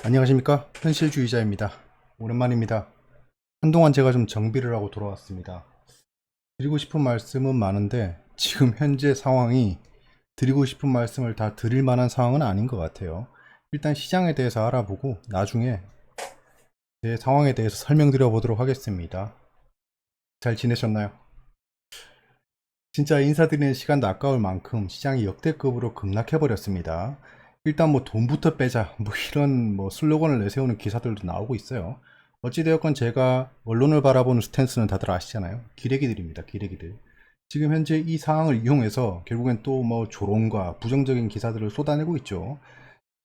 안녕하십니까, 현실주의자입니다. 오랜만입니다. 한동안 제가 좀 정비를 하고 돌아왔습니다. 드리고 싶은 말씀은 많은데 지금 현재 상황이 드리고 싶은 말씀을 다 드릴 만한 상황은 아닌 것 같아요. 일단 시장에 대해서 알아보고 나중에 제 상황에 대해서 설명드려 보도록 하겠습니다. 잘 지내셨나요? 진짜 인사드리는 시간도 아까울 만큼 시장이 역대급으로 급락해 버렸습니다. 일단 뭐 돈부터 빼자 뭐 이런 뭐 슬로건을 내세우는 기사들도 나오고 있어요. 어찌되었건 제가 언론을 바라보는 스탠스는 다들 아시잖아요. 기레기들입니다. 기레기들. 지금 현재 이 상황을 이용해서 결국엔 또 뭐 조롱과 부정적인 기사들을 쏟아내고 있죠.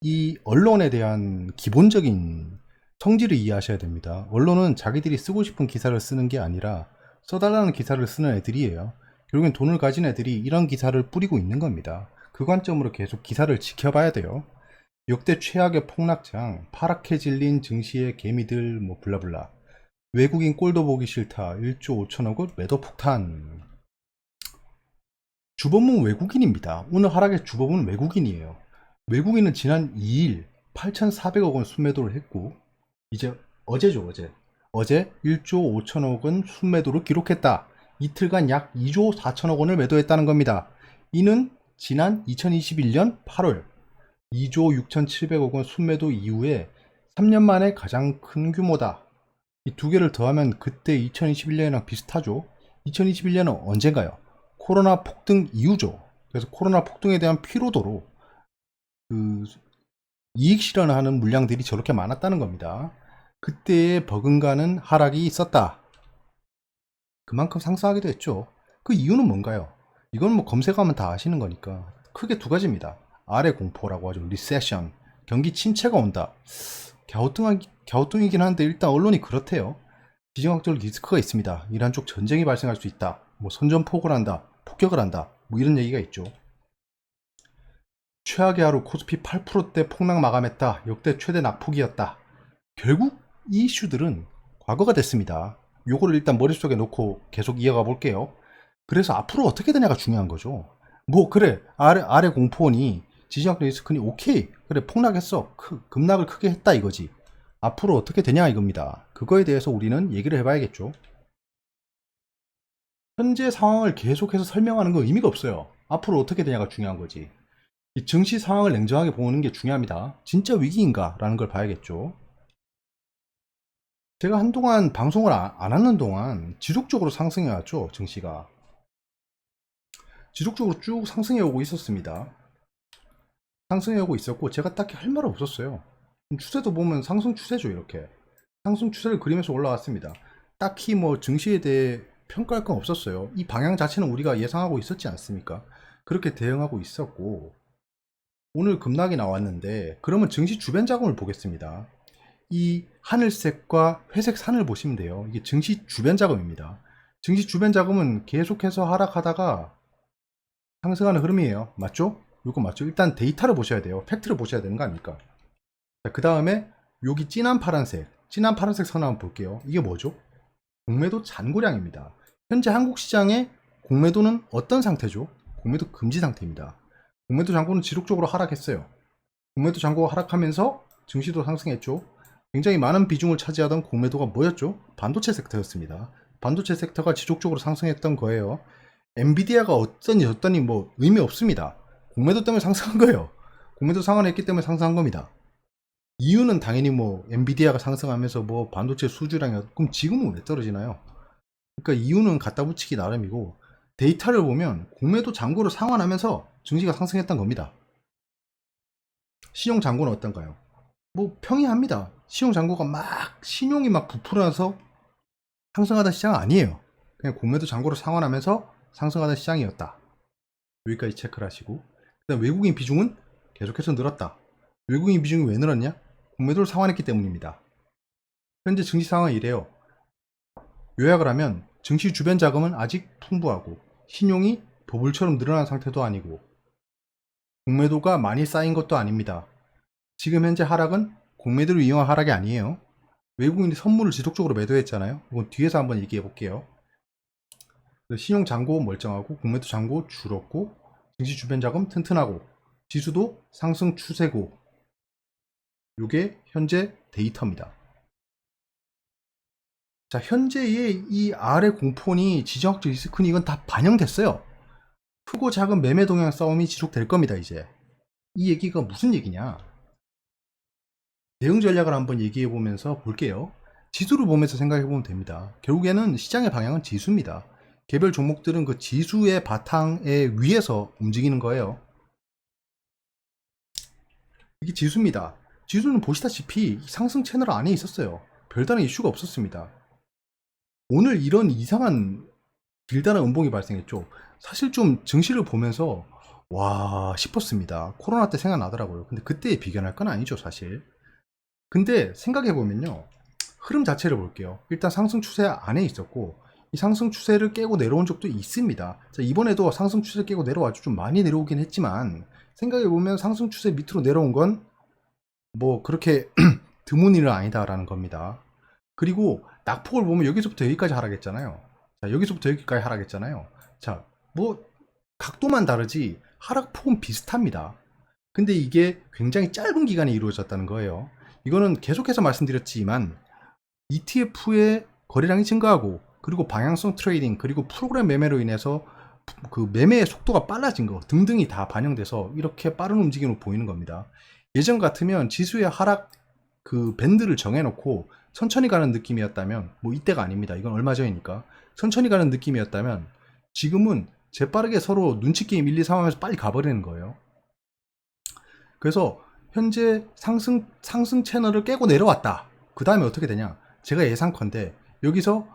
이 언론에 대한 기본적인 성질을 이해하셔야 됩니다. 언론은 자기들이 쓰고 싶은 기사를 쓰는 게 아니라 써달라는 기사를 쓰는 애들이에요. 결국엔 돈을 가진 애들이 이런 기사를 뿌리고 있는 겁니다. 그 관점으로 계속 기사를 지켜봐야 돼요. 역대 최악의 폭락장, 파랗게 질린 증시의 개미들, 뭐 블라블라. 외국인 꼴도 보기 싫다. 1조 5천억 원 매도 폭탄. 주범은 외국인입니다. 오늘 하락의 주범은 외국인이에요. 외국인은 지난 2일 8,400억 원 순매도를 했고, 이제 어제죠, 어제. 어제 1조 5천억 원 순매도를 기록했다. 이틀간 약 2조 4천억 원을 매도했다는 겁니다. 이는 지난 2021년 8월 2조 6,700억 원 순매도 이후에 3년 만에 가장 큰 규모다. 이 두 개를 더하면 그때 2021년이랑 비슷하죠. 2021년은 언젠가요? 코로나 폭등 이후죠. 그래서 코로나 폭등에 대한 피로도로 그 이익 실현을 하는 물량들이 저렇게 많았다는 겁니다. 그때의 버금가는 하락이 있었다. 그만큼 상승하기도 했죠. 그 이유는 뭔가요? 이건 뭐 검색하면 다 아시는 거니까 크게 두 가지입니다. 아래 공포라고 하죠. 리세션. 경기 침체가 온다. 갸우뚱이긴 한데 일단 언론이 그렇대요. 지정학적 리스크가 있습니다. 이란 쪽 전쟁이 발생할 수 있다. 뭐 선전포고를 한다. 폭격을 한다. 뭐 이런 얘기가 있죠. 최악의 하루 코스피 8%대 폭락 마감했다. 역대 최대 낙폭이었다. 결국 이 이슈들은 과거가 됐습니다. 요거를 일단 머릿속에 놓고 계속 이어가 볼게요. 그래서 앞으로 어떻게 되냐가 중요한 거죠. 뭐 그래 아래 공포니 지정학 리스크니 오케이 그래 폭락했어 급락을 크게 했다 이거지. 앞으로 어떻게 되냐 이겁니다. 그거에 대해서 우리는 얘기를 해봐야겠죠. 현재 상황을 계속해서 설명하는 건 의미가 없어요. 앞으로 어떻게 되냐가 중요한 거지. 이 증시 상황을 냉정하게 보는 게 중요합니다. 진짜 위기인가 라는 걸 봐야겠죠. 제가 한동안 방송을 안 하는 동안 지속적으로 상승해 왔죠. 증시가 지속적으로 쭉 상승해 오고 있었습니다. 상승해 오고 있었고 제가 딱히 할 말은 없었어요. 추세도 보면 상승 추세죠. 이렇게 상승 추세를 그리면서 올라왔습니다. 딱히 뭐 증시에 대해 평가할 건 없었어요. 이 방향 자체는 우리가 예상하고 있었지 않습니까? 그렇게 대응하고 있었고 오늘 급락이 나왔는데 그러면 증시 주변 자금을 보겠습니다. 이 하늘색과 회색 산을 보시면 돼요. 이게 증시 주변 자금입니다. 증시 주변 자금은 계속해서 하락하다가 상승하는 흐름이에요. 맞죠? 이거 맞죠? 일단 데이터를 보셔야 돼요. 팩트를 보셔야 되는 거 아닙니까? 그 다음에 여기 진한 파란색 선 한번 볼게요. 이게 뭐죠? 공매도 잔고량입니다. 현재 한국 시장의 공매도는 어떤 상태죠? 공매도 금지 상태입니다. 공매도 잔고는 지속적으로 하락했어요. 공매도 잔고가 하락하면서 증시도 상승했죠. 굉장히 많은 비중을 차지하던 공매도가 뭐였죠? 반도체 섹터였습니다. 반도체 섹터가 지속적으로 상승했던 거예요. 엔비디아가 어쩌니 저쩌니 뭐 의미 없습니다. 공매도 때문에 상승한 거예요. 공매도 상환했기 때문에 상승한 겁니다. 이유는 당연히 뭐 엔비디아가 상승하면서 뭐 반도체 수주량이 그럼 지금은 왜 떨어지나요? 그러니까 이유는 갖다 붙이기 나름이고 데이터를 보면 공매도 잔고를 상환하면서 증시가 상승했던 겁니다. 신용 잔고는 어떤가요? 뭐 평이합니다. 신용 잔고가 막 신용이 막 부풀어서 상승하던 시장은 아니에요. 그냥 공매도 잔고를 상환하면서 상승하던 시장이었다. 여기까지 체크를 하시고 그다음 외국인 비중은 계속해서 늘었다. 외국인 비중이 왜 늘었냐? 공매도를 상환했기 때문입니다. 현재 증시 상황은 이래요. 요약을 하면 증시 주변 자금은 아직 풍부하고 신용이 버블처럼 늘어난 상태도 아니고 공매도가 많이 쌓인 것도 아닙니다. 지금 현재 하락은 공매도를 이용한 하락이 아니에요. 외국인이 선물을 지속적으로 매도했잖아요. 이건 뒤에서 한번 얘기해 볼게요. 신용 잔고 멀쩡하고 공매도 잔고 줄었고 증시 주변 자금 튼튼하고 지수도 상승 추세고 이게 현재 데이터입니다. 자, 현재의 이 아래 공폰이 지정학적 리스크는 이건 다 반영됐어요. 크고 작은 매매 동향 싸움이 지속될 겁니다. 이제 이 얘기가 무슨 얘기냐, 대응 전략을 한번 얘기해 보면서 볼게요. 지수를 보면서 생각해 보면 됩니다. 결국에는 시장의 방향은 지수입니다. 개별 종목들은 그 지수의 바탕에 위에서 움직이는 거예요. 이게 지수입니다. 지수는 보시다시피 상승 채널 안에 있었어요. 별다른 이슈가 없었습니다. 오늘 이런 이상한 길다란 음봉이 발생했죠. 사실 좀 증시를 보면서 와 싶었습니다. 코로나 때 생각나더라고요. 근데 그때에 비교할 건 아니죠, 사실. 근데 생각해보면요, 흐름 자체를 볼게요. 일단 상승 추세 안에 있었고 이 상승 추세를 깨고 내려온 적도 있습니다. 자, 이번에도 상승 추세 깨고 내려와서 좀 많이 내려오긴 했지만, 생각해보면 상승 추세 밑으로 내려온 건 뭐 그렇게 드문 일은 아니다라는 겁니다. 그리고 낙폭을 보면 여기서부터 여기까지 하락했잖아요. 자, 여기서부터 여기까지 하락했잖아요. 자, 뭐 각도만 다르지 하락폭은 비슷합니다. 근데 이게 굉장히 짧은 기간에 이루어졌다는 거예요. 이거는 계속해서 말씀드렸지만 ETF의 거래량이 증가하고, 그리고 방향성 트레이딩, 그리고 프로그램 매매로 인해서 그 매매의 속도가 빨라진 거 등등이 다 반영돼서 이렇게 빠른 움직임을 보이는 겁니다. 예전 같으면 지수의 하락 그 밴드를 정해놓고 천천히 가는 느낌이었다면, 뭐 이때가 아닙니다. 이건 얼마 전이니까. 천천히 가는 느낌이었다면 지금은 재빠르게 서로 눈치 게임 1, 2, 3 하면서 빨리 가버리는 거예요. 그래서 현재 상승 채널을 깨고 내려왔다. 그 다음에 어떻게 되냐? 제가 예상컨대 여기서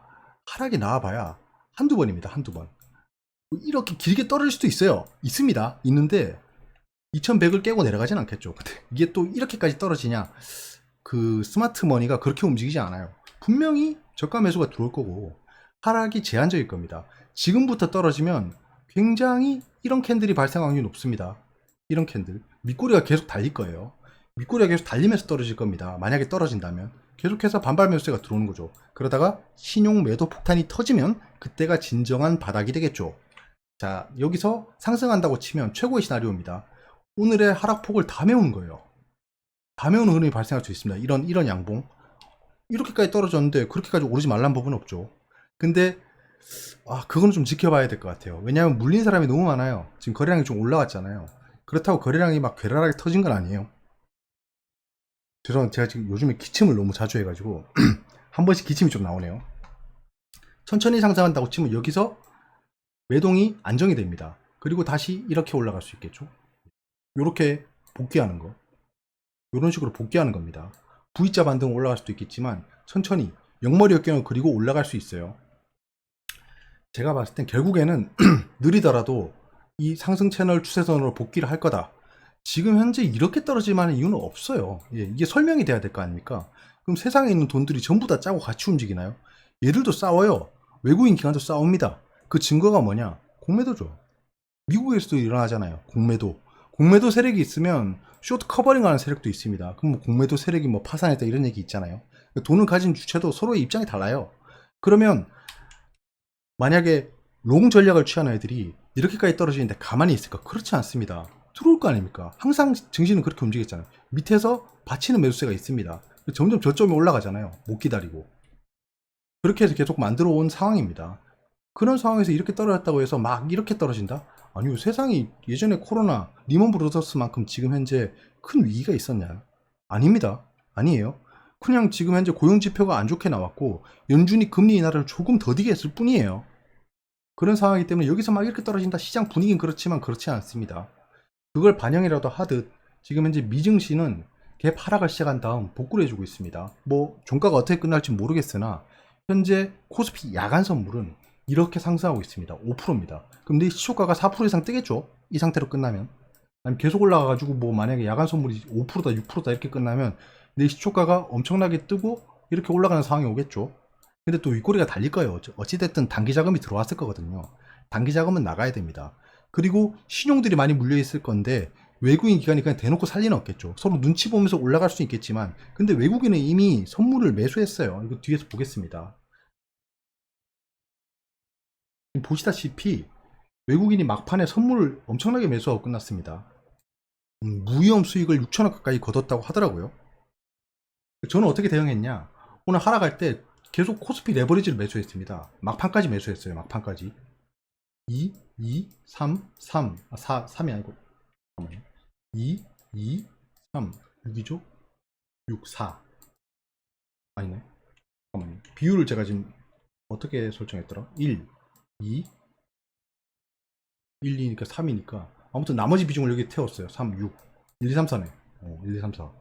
하락이 나와봐야 한두 번입니다. 한두 번. 이렇게 길게 떨어질 수도 있어요. 있습니다. 있는데 2100을 깨고 내려가진 않겠죠. 근데 이게 또 이렇게까지 떨어지냐? 그 스마트 머니가 그렇게 움직이지 않아요. 분명히 저가 매수가 들어올 거고 하락이 제한적일 겁니다. 지금부터 떨어지면 굉장히 이런 캔들이 발생할 확률이 높습니다. 이런 캔들 밑꼬리가 계속 달릴 거예요. 밑꼬리가 계속 달리면서 떨어질 겁니다. 만약에 떨어진다면 계속해서 반발 매수세가 들어오는 거죠. 그러다가 신용 매도 폭탄이 터지면 그때가 진정한 바닥이 되겠죠. 자, 여기서 상승한다고 치면 최고의 시나리오입니다. 오늘의 하락폭을 다 메우는 거예요. 다 메우는 흐름이 발생할 수 있습니다. 이런 양봉. 이렇게까지 떨어졌는데 그렇게까지 오르지 말란 법은 없죠. 근데 그거는 좀 지켜봐야 될 것 같아요. 왜냐하면 물린 사람이 너무 많아요. 지금 거래량이 좀 올라갔잖아요. 그렇다고 거래량이 막 괴랄하게 터진 건 아니에요. 죄송합니다. 제가 지금 요즘에 기침을 너무 자주 해가지고 한 번씩 기침이 좀 나오네요. 천천히 상승한다고 치면 여기서 매동이 안정이 됩니다. 그리고 다시 이렇게 올라갈 수 있겠죠. 이렇게 복귀하는 거, 이런 식으로 복귀하는 겁니다. V자 반등 올라갈 수도 있겠지만 천천히 영머리 역경을 그리고 올라갈 수 있어요. 제가 봤을 땐 결국에는 느리더라도 이 상승 채널 추세선으로 복귀를 할 거다. 지금 현재 이렇게 떨어질 만한 이유는 없어요. 이게 설명이 돼야 될 거 아닙니까? 그럼 세상에 있는 돈들이 전부 다 짜고 같이 움직이나요? 얘들도 싸워요. 외국인 기관도 싸웁니다. 그 증거가 뭐냐? 공매도죠. 미국에서도 일어나잖아요. 공매도 세력이 있으면 쇼트 커버링 하는 세력도 있습니다. 그럼 뭐 공매도 세력이 뭐 파산했다 이런 얘기 있잖아요. 돈을 가진 주체도 서로의 입장이 달라요. 그러면 만약에 롱 전략을 취하는 애들이 이렇게까지 떨어지는데 가만히 있을까? 그렇지 않습니다. 들어올 거 아닙니까? 항상 증시는 그렇게 움직였잖아요. 밑에서 받치는 매수세가 있습니다. 점점 저점이 올라가잖아요. 못 기다리고. 그렇게 해서 계속 만들어 온 상황입니다. 그런 상황에서 이렇게 떨어졌다고 해서 막 이렇게 떨어진다? 아니요, 세상이 예전에 코로나, 리먼 브로더스만큼 지금 현재 큰 위기가 있었냐? 아닙니다. 아니에요. 그냥 지금 현재 고용 지표가 안 좋게 나왔고 연준이 금리 인하를 조금 더디게 했을 뿐이에요. 그런 상황이기 때문에 여기서 막 이렇게 떨어진다, 시장 분위기는 그렇지만 그렇지 않습니다. 그걸 반영이라도 하듯 지금 현재 미증시는 갭 하락을 시작한 다음 복구를 해주고 있습니다. 뭐 종가가 어떻게 끝날지 모르겠으나 현재 코스피 야간 선물은 이렇게 상승하고 있습니다. 5%입니다. 그럼 내 시초가가 4% 이상 뜨겠죠? 이 상태로 끝나면. 아니면 계속 올라가가지고 뭐 만약에 야간 선물이 5%다 6%다 이렇게 끝나면 내 시초가가 엄청나게 뜨고 이렇게 올라가는 상황이 오겠죠. 근데 또 윗꼬리가 달릴 거예요. 어찌됐든 단기 자금이 들어왔을 거거든요. 단기 자금은 나가야 됩니다. 그리고 신용들이 많이 물려 있을 건데 외국인 기관이 그냥 대놓고 살 리는 없겠죠. 서로 눈치 보면서 올라갈 수 있겠지만, 근데 외국인은 이미 선물을 매수했어요. 이거 뒤에서 보겠습니다. 보시다시피 외국인이 막판에 선물을 엄청나게 매수하고 끝났습니다. 무위험 수익을 6천억 가까이 거뒀다고 하더라고요. 저는 어떻게 대응했냐? 오늘 하락할 때 계속 코스피 레버리지를 매수했습니다. 막판까지 매수했어요. 막판까지. 2, 2, 3, 3. 3이 아니고. 잠깐만요. 2, 2, 3. 6이죠? 6, 4. 아니네. 잠깐만요. 비율을 제가 지금 어떻게 설정했더라? 1, 2, 1, 2니까 3이니까. 아무튼 나머지 비중을 여기 태웠어요. 3, 6. 1, 2, 3, 4네. 1, 2, 3, 4.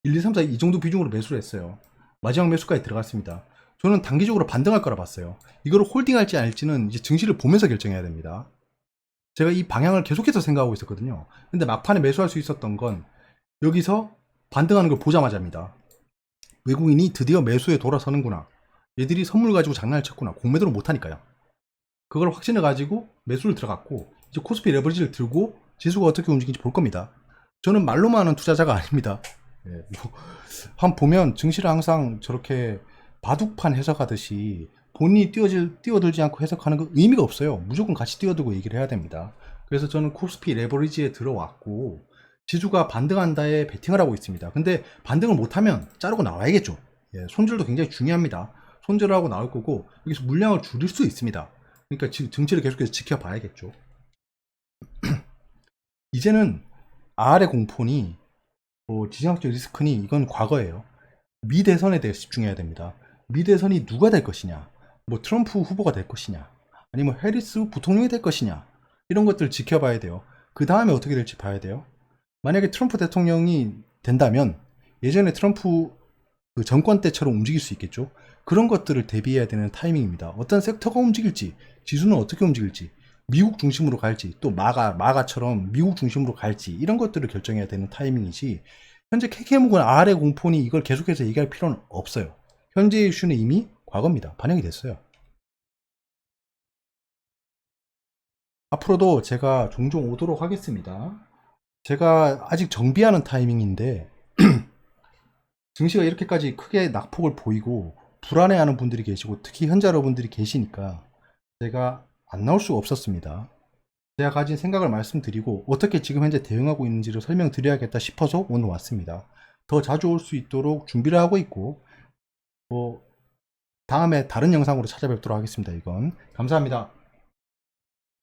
1, 2, 3, 4 이 정도 비중으로 매수를 했어요. 마지막 매수까지 들어갔습니다. 저는 단기적으로 반등할 거라 봤어요. 이거를 홀딩할지 아닐지는 이제 증시를 보면서 결정해야 됩니다. 제가 이 방향을 계속해서 생각하고 있었거든요. 근데 막판에 매수할 수 있었던 건 여기서 반등하는 걸 보자마자입니다. 외국인이 드디어 매수에 돌아서는구나. 얘들이 선물 가지고 장난을 쳤구나. 공매도를 못하니까요. 그걸 확신해 가지고 매수를 들어갔고 이제 코스피 레버리지를 들고 지수가 어떻게 움직이는지 볼 겁니다. 저는 말로만 하는 투자자가 아닙니다. 예, 한 보면 증시를 항상 저렇게 바둑판 해석하듯이 본인이 뛰어들지 않고 해석하는 거 의미가 없어요. 무조건 같이 뛰어들고 얘기를 해야 됩니다. 그래서 저는 코스피 레버리지에 들어왔고 지수가 반등한다에 베팅을 하고 있습니다. 근데 반등을 못하면 자르고 나와야겠죠. 예, 손절도 굉장히 중요합니다. 손절을 하고 나올 거고 여기서 물량을 줄일 수 있습니다. 그러니까 증시를 계속해서 지켜봐야겠죠. 이제는 R의 공포니 지정학적 리스크니 이건 과거예요. 미 대선에 대해서 집중해야 됩니다. 미 대선이 누가 될 것이냐, 뭐 트럼프 후보가 될 것이냐, 아니면 해리스 부통령이 될 것이냐 이런 것들을 지켜봐야 돼요. 그 다음에 어떻게 될지 봐야 돼요. 만약에 트럼프 대통령이 된다면 예전에 트럼프 그 정권 때처럼 움직일 수 있겠죠. 그런 것들을 대비해야 되는 타이밍입니다. 어떤 섹터가 움직일지, 지수는 어떻게 움직일지, 미국 중심으로 갈지, 또 마가처럼 미국 중심으로 갈지 이런 것들을 결정해야 되는 타이밍이지. 현재 KK목은 R의 공포니 이걸 계속해서 얘기할 필요는 없어요. 현재의 이슈는 이미 과거입니다. 반영이 됐어요. 앞으로도 제가 종종 오도록 하겠습니다. 제가 아직 정비하는 타이밍인데 증시가 이렇게까지 크게 낙폭을 보이고 불안해하는 분들이 계시고 특히 현자 여러분들이 계시니까 제가 안 나올 수가 없었습니다. 제가 가진 생각을 말씀드리고 어떻게 지금 현재 대응하고 있는지를 설명드려야겠다 싶어서 오늘 왔습니다. 더 자주 올 수 있도록 준비를 하고 있고 다음에 다른 영상으로 찾아뵙도록 하겠습니다. 이건 감사합니다.